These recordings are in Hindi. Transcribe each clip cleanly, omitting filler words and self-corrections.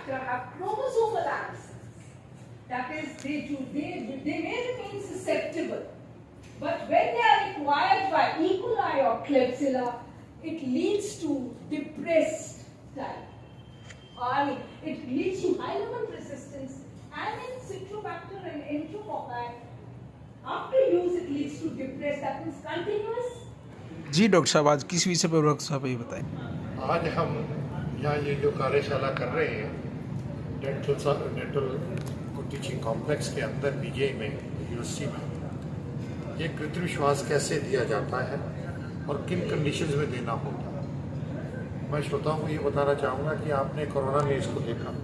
Helicobacter have chromosomal absence. That is, they may remain susceptible, but when they are acquired by E. coli or Klebsiella, it leads to depressed type. It leads to high level resistance, and in Citrobacter and Enterococci, after use it leads to depressed, that means continuous. जी डॉक्टर साहब, आज किस विषय पर डॉक्टर साहब ये बताएं। आज हम यहाँ ये जो कार्यशाला कर रहे हैं डेंटल टीचिंग कॉम्प्लेक्स के अंदर बीजेआई में यूनिवर्सिटी में, ये कृत्रिम श्वास कैसे दिया जाता है और किन कंडीशंस में देना होता है। मैं श्रोताओं को ये बताना चाहूँगा कि आपने कोरोना न्यूज़ को देखा,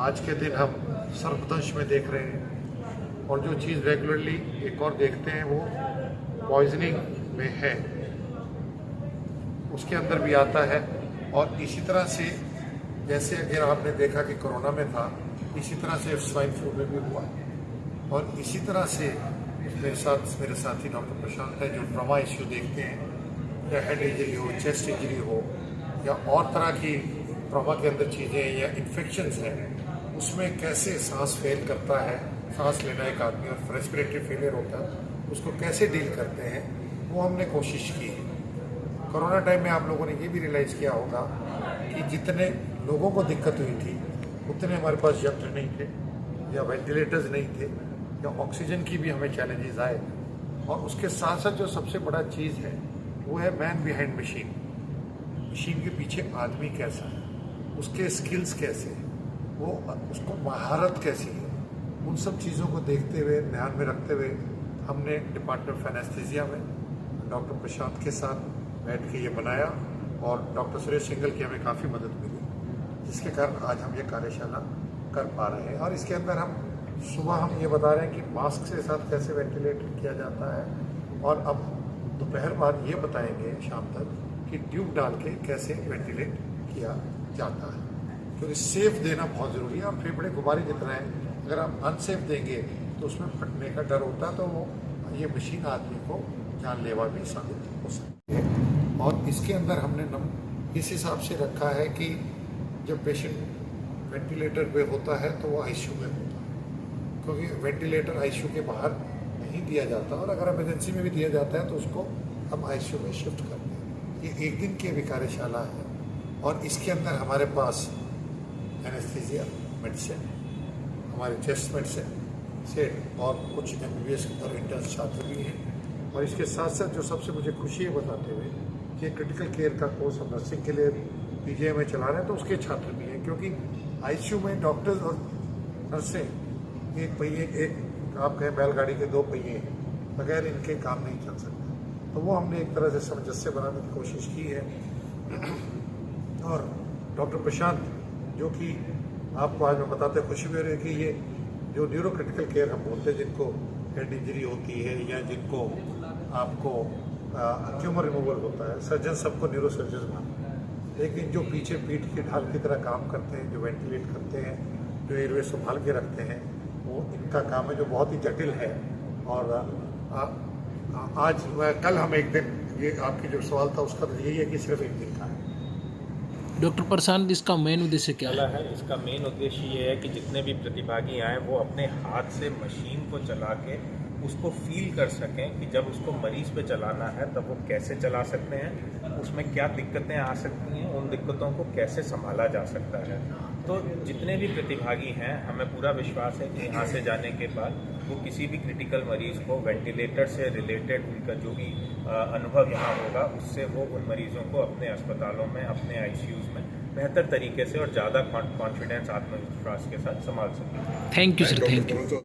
आज के दिन हम सर्पदंश में देख रहे हैं, और जो चीज़ रेगुलरली एक और देखते हैं वो पॉइजनिंग में है, उसके अंदर भी आता है। और इसी तरह से जैसे अगर आपने देखा कि कोरोना में था, इसी तरह से स्वाइन फ्लू में भी हुआ। और इसी तरह से मेरे साथी डॉक्टर प्रशांत है, जो ट्रॉमा इश्यू देखते हैं, या हेड इंजरी हो, चेस्ट इंजरी हो, या और तरह की ट्रॉमा के अंदर चीज़ें या इन्फेक्शंस हैं, उसमें कैसे सांस फेल करता है, सांस लेना एक आदमी और रेस्पिरेटरी फेलियर होता है, उसको कैसे डील करते हैं, वो हमने कोशिश की है। कोरोना टाइम में आप लोगों ने ये भी रियलाइज़ किया होगा कि जितने लोगों को दिक्कत हुई थी उतने हमारे पास यंत्र नहीं थे, या वेंटिलेटर्स नहीं थे, या ऑक्सीजन की भी हमें चैलेंजेस आए। और उसके साथ साथ जो सबसे बड़ा चीज़ है वो है मैन बिहाइंड मशीन। मशीन के पीछे आदमी कैसा है, उसके स्किल्स कैसे हैं, वो उसको महारत कैसी है, उन सब चीज़ों को देखते हुए, ध्यान में रखते हुए हमने डिपार्टमेंट ऑफ एनेस्थीसिया में डॉक्टर प्रशांत के साथ बैठ के ये बनाया, और डॉक्टर सुरेश सिंगल की हमें काफ़ी मदद मिली, जिसके कारण आज हम ये कार्यशाला कर पा रहे हैं। और इसके अंदर हम सुबह हम ये बता रहे हैं कि मास्क के साथ कैसे वेंटिलेट किया जाता है, और अब दोपहर बाद ये बताएंगे शाम तक कि ट्यूब डाल के कैसे वेंटिलेट किया जाता है, क्योंकि सेफ देना बहुत ज़रूरी है। और फेफड़े गुब्बारे जितना है, अगर आप अनसेफ देंगे तो उसमें फटने का डर होता है, तो वो ये मशीन आदमी को जानलेवा भी साबित हो सकती है। और इसके अंदर हमने इस हिसाब से रखा है कि जब पेशेंट वेंटिलेटर पे होता है तो वो आईसीयू में होता है, क्योंकि वेंटिलेटर आईसीयू के बाहर नहीं दिया जाता, और अगर इमरजेंसी में भी दिया जाता है तो उसको हम आईसीयू में शिफ्ट करते हैं। ये एक दिन की अभी कार्यशाला है, और इसके अंदर हमारे पास एनेस्थीसिया मेडिसिन, हमारे चेस्ट मेडिसिन से, और कुछ MBBS और इंटर्स छात्र भी हैं। और इसके साथ साथ जो सबसे मुझे खुशी है बताते हुए कि क्रिटिकल केयर का कोर्स हम नर्सिंग के लिए पीजीआई में चला रहे हैं, तो उसके छात्र भी हैं, क्योंकि आईसीयू में डॉक्टर्स और नर्सें एक पहिए, एक आप कहें बैलगाड़ी के दो पहिए हैं, बगैर इनके काम नहीं चल सकता। तो वो हमने एक तरह से सामंजस्य बनाने की कोशिश की है। और डॉक्टर प्रशांत, जो कि आपको आज मैं बताते खुशी भी हो रही है कि ये जो न्यूरो क्रिटिकल केयर हम बोलते हैं, जिनको हेड इंजरी होती है या जिनको आपको ट्यूमर रिमूवल होता है, सर्जन सबको न्यूरो सर्जन मानते हैं, लेकिन जो पीछे पीठ की ढाल की तरह काम करते हैं, जो वेंटिलेट करते हैं, जो एयरवे संभाल के रखते हैं, वो इनका काम है जो बहुत ही जटिल है। और आज कल हम एक दिन, ये आपकी जो सवाल था उसका तो यही है कि सिर्फ एक दिन का है। डॉक्टर प्रशांत, इसका मेन उद्देश्य क्या है? इसका मेन उद्देश्य ये है कि जितने भी प्रतिभागी आए वो अपने हाथ से मशीन को चला के उसको फील कर सकें कि जब उसको मरीज पे चलाना है तब वो कैसे चला सकते हैं, उसमें क्या दिक्कतें आ सकती हैं, उन दिक्कतों को कैसे संभाला जा सकता है। तो जितने भी प्रतिभागी हैं, हमें पूरा विश्वास है कि यहाँ से जाने के बाद वो किसी भी क्रिटिकल मरीज़ को वेंटिलेटर से रिलेटेड उनका जो भी अनुभव यहाँ होगा, उससे वो उन मरीज़ों को अपने अस्पतालों में, अपने आईसीयूज़ में बेहतर तरीके से और ज़्यादा कॉन्फिडेंस, आत्मविश्वास के साथ संभाल सकें। Thank you sir, thank you.